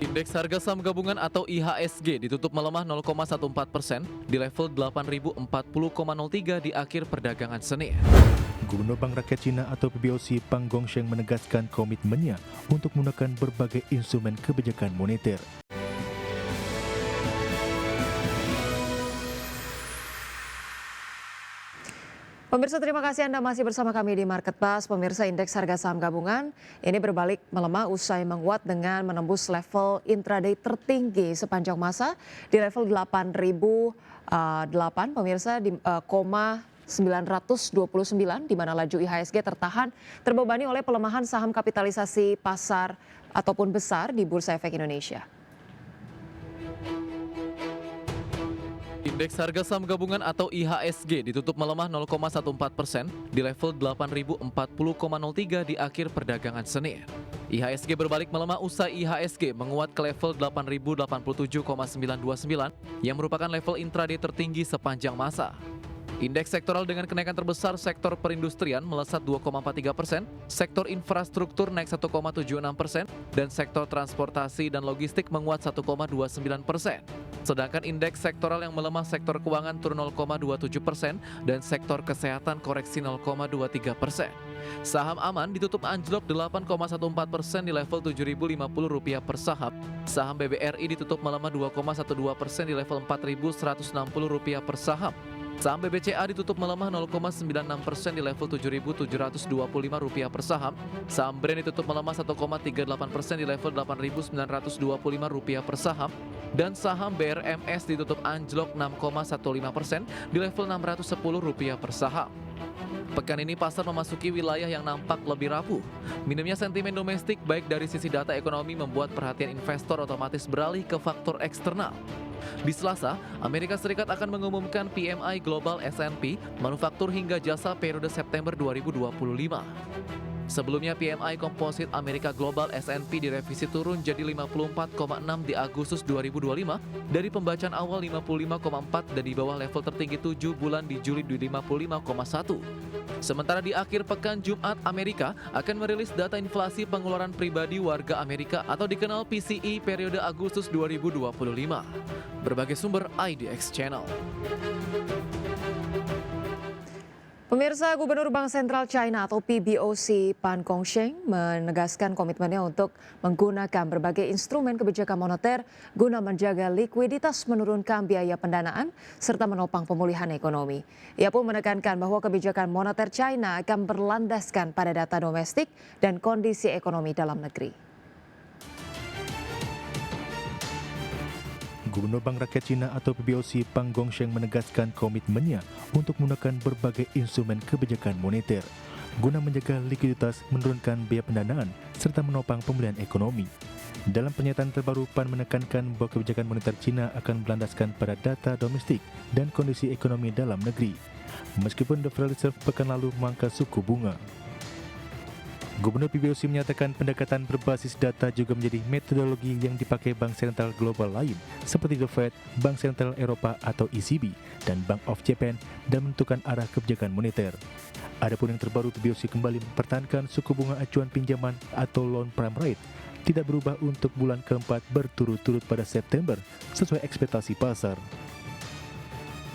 Indeks harga saham gabungan atau IHSG ditutup melemah 0,14% di level 8.040,03 di akhir perdagangan Senin. Gubernur Bank Rakyat Cina atau PBOC Pang Gongsheng menegaskan komitmennya untuk menggunakan berbagai instrumen kebijakan moneter. Pemirsa, terima kasih Anda masih bersama kami di Market Pass. Pemirsa, indeks harga saham gabungan ini berbalik melemah usai menguat dengan menembus level intraday tertinggi sepanjang masa di level 8.008 pemirsa di 929 di mana laju IHSG tertahan terbebani oleh pelemahan saham kapitalisasi pasar ataupun besar di Bursa Efek Indonesia. Indeks harga saham gabungan atau IHSG ditutup melemah 0,14% di level 8.040,03 di akhir perdagangan Senin. IHSG berbalik melemah usai IHSG menguat ke level 8.087,929 yang merupakan level intraday tertinggi sepanjang masa. Indeks sektoral dengan kenaikan terbesar sektor perindustrian melesat 2,43%, sektor infrastruktur naik 1,76%, dan sektor transportasi dan logistik menguat 1,29%. Sedangkan indeks sektoral yang melemah sektor keuangan turun 0,27% dan sektor kesehatan koreksi 0,23%. Saham aman ditutup anjlok 8,14% di level Rp7.050 per saham. Saham BBRI ditutup melemah 2,12% di level Rp4.160 per saham. Saham BBCA ditutup melemah 0,96% di level Rp7.725 per saham. Saham Brand ditutup melemah 1,38% di level Rp8.925 per saham. Dan saham BRMS ditutup anjlok 6,15% di level Rp610 per saham. Pekan ini pasar memasuki wilayah yang nampak lebih rapuh. Minimnya sentimen domestik baik dari sisi data ekonomi membuat perhatian investor otomatis beralih ke faktor eksternal. Di Selasa, Amerika Serikat akan mengumumkan PMI Global S&P, manufaktur hingga jasa periode September 2025. Sebelumnya PMI Komposit Amerika Global S&P direvisi turun jadi 54,6 di Agustus 2025 dari pembacaan awal 55,4 dan di bawah level tertinggi 7 bulan di Juli di 55,1. Sementara di akhir pekan Jumat, Amerika akan merilis data inflasi pengeluaran pribadi warga Amerika atau dikenal PCE periode Agustus 2025. Berbagai sumber IDX Channel. Pemirsa, Gubernur Bank Sentral China atau PBOC Pan Gongsheng menegaskan komitmennya untuk menggunakan berbagai instrumen kebijakan moneter guna menjaga likuiditas, menurunkan biaya pendanaan, serta menopang pemulihan ekonomi. Ia pun menekankan bahwa kebijakan moneter China akan berlandaskan pada data domestik dan kondisi ekonomi dalam negeri. Gubernur Bank Rakyat Cina atau PBOC Pang Gongsheng menegaskan komitmennya untuk menggunakan berbagai instrumen kebijakan moneter guna menjaga likuiditas, menurunkan biaya pendanaan, serta menopang pemulihan ekonomi. Dalam pernyataan terbaru, Pan menekankan bahwa kebijakan moneter Cina akan berlandaskan pada data domestik dan kondisi ekonomi dalam negeri, meskipun The Federal Reserve pekan lalu memangkas suku bunga. Gubernur PBOC menyatakan pendekatan berbasis data juga menjadi metodologi yang dipakai bank sentral global lain seperti The Fed, Bank Sentral Eropa atau ECB, dan Bank of Japan dalam menentukan arah kebijakan moneter. Adapun yang terbaru, PBOC kembali mempertahankan suku bunga acuan pinjaman atau loan prime rate tidak berubah untuk bulan keempat berturut-turut pada September sesuai ekspektasi pasar.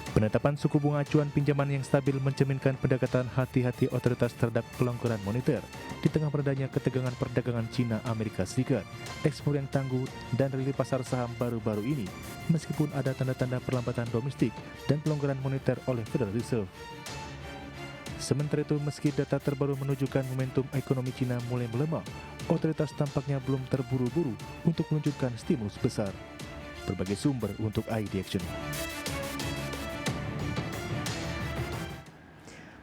Penetapan suku bunga acuan pinjaman yang stabil mencerminkan pendekatan hati-hati otoritas terhadap pelonggaran moneter di tengah meredanya ketegangan perdagangan Cina-Amerika Serikat, ekspor yang tangguh, dan rilis pasar saham baru-baru ini, meskipun ada tanda-tanda perlambatan domestik dan pelonggaran moneter oleh Federal Reserve. Sementara itu, meski data terbaru menunjukkan momentum ekonomi Cina mulai melemah, otoritas tampaknya belum terburu-buru untuk menunjukkan stimulus besar. Berbagai sumber untuk ID Action.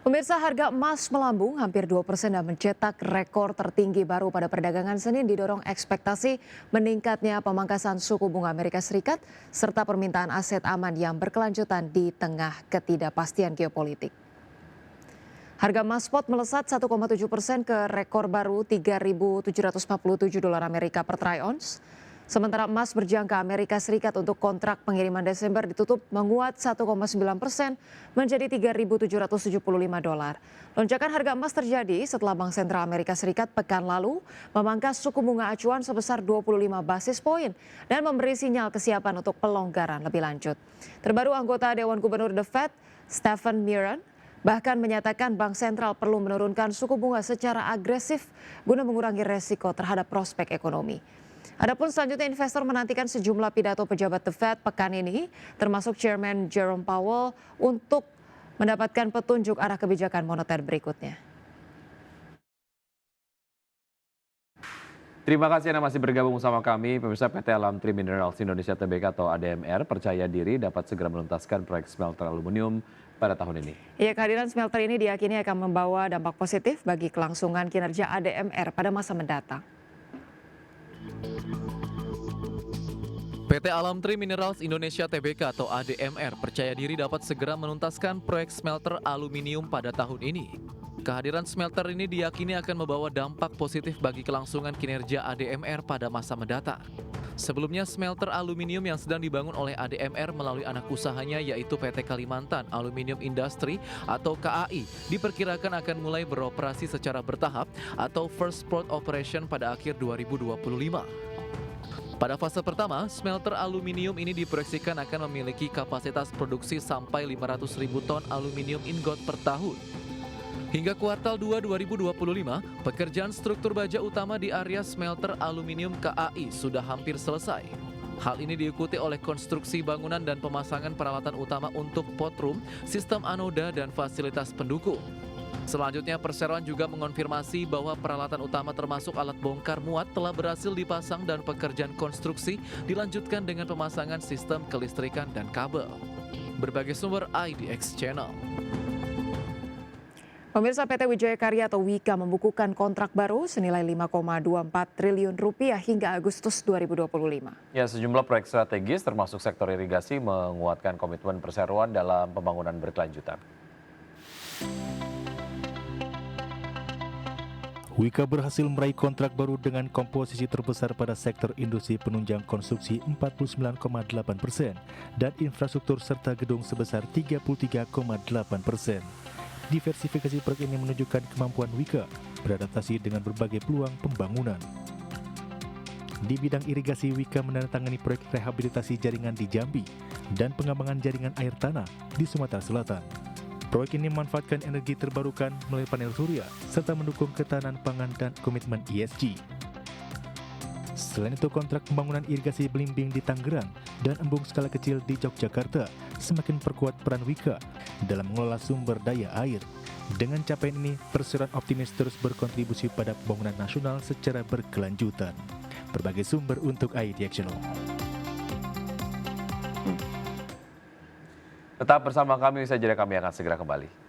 Pemirsa, harga emas melambung hampir 2% dan mencetak rekor tertinggi baru pada perdagangan Senin didorong ekspektasi meningkatnya pemangkasan suku bunga Amerika Serikat serta permintaan aset aman yang berkelanjutan di tengah ketidakpastian geopolitik. Harga emas spot melesat 1,7% ke rekor baru $3.747 Amerika per troy ounce. Sementara emas berjangka Amerika Serikat untuk kontrak pengiriman Desember ditutup menguat 1,9% menjadi $3.775. Lonjakan harga emas terjadi setelah Bank Sentral Amerika Serikat pekan lalu memangkas suku bunga acuan sebesar 25 basis poin dan memberi sinyal kesiapan untuk pelonggaran lebih lanjut. Terbaru anggota Dewan Gubernur The Fed, Stephen Miran, bahkan menyatakan Bank Sentral perlu menurunkan suku bunga secara agresif guna mengurangi resiko terhadap prospek ekonomi. Adapun selanjutnya investor menantikan sejumlah pidato pejabat The Fed pekan ini, termasuk Chairman Jerome Powell untuk mendapatkan petunjuk arah kebijakan moneter berikutnya. Terima kasih Anda masih bergabung sama kami. Pemirsa, PT Alam Tri Minerals Indonesia Tbk atau ADMR percaya diri dapat segera menuntaskan proyek smelter aluminium pada tahun ini. Ya, kehadiran smelter ini diyakini akan membawa dampak positif bagi kelangsungan kinerja ADMR pada masa mendatang. PT Alam Tri Minerals Indonesia Tbk atau ADMR percaya diri dapat segera menuntaskan proyek smelter aluminium pada tahun ini. Kehadiran smelter ini diyakini akan membawa dampak positif bagi kelangsungan kinerja ADMR pada masa mendatang. Sebelumnya, smelter aluminium yang sedang dibangun oleh ADMR melalui anak usahanya yaitu PT Kalimantan Aluminium Industry atau KAI diperkirakan akan mulai beroperasi secara bertahap atau first port operation pada akhir 2025. Pada fase pertama, smelter aluminium ini diproyeksikan akan memiliki kapasitas produksi sampai 500.000 ton aluminium ingot per tahun. Hingga kuartal 2 2025, pekerjaan struktur baja utama di area smelter aluminium KAI sudah hampir selesai. Hal ini diikuti oleh konstruksi bangunan dan pemasangan peralatan utama untuk pot room, sistem anoda, dan fasilitas pendukung. Selanjutnya, perseroan juga mengonfirmasi bahwa peralatan utama termasuk alat bongkar muat telah berhasil dipasang dan pekerjaan konstruksi dilanjutkan dengan pemasangan sistem kelistrikan dan kabel. Berbagai sumber IDX Channel. Pemirsa, PT Wijaya Karya atau Wika membukukan kontrak baru senilai 5,24 triliun rupiah hingga Agustus 2025. Ya, sejumlah proyek strategis termasuk sektor irigasi menguatkan komitmen perseroan dalam pembangunan berkelanjutan. Wika berhasil meraih kontrak baru dengan komposisi terbesar pada sektor industri penunjang konstruksi 49,8% dan infrastruktur serta gedung sebesar 33,8%. Diversifikasi proyek ini menunjukkan kemampuan Wika beradaptasi dengan berbagai peluang pembangunan. Di bidang irigasi, Wika menandatangani proyek rehabilitasi jaringan di Jambi dan pengembangan jaringan air tanah di Sumatera Selatan. Proyek ini memanfaatkan energi terbarukan melalui panel surya serta mendukung ketahanan pangan dan komitmen ESG. Selain itu, kontrak pembangunan irigasi belimbing di Tangerang dan embung skala kecil di Yogyakarta semakin perkuat peran Wika dalam mengelola sumber daya air. Dengan capaian ini, perseroan optimis terus berkontribusi pada pembangunan nasional secara berkelanjutan. Berbagai sumber untuk IDX Channel. Tetap bersama kami, usai jeda kami akan segera kembali.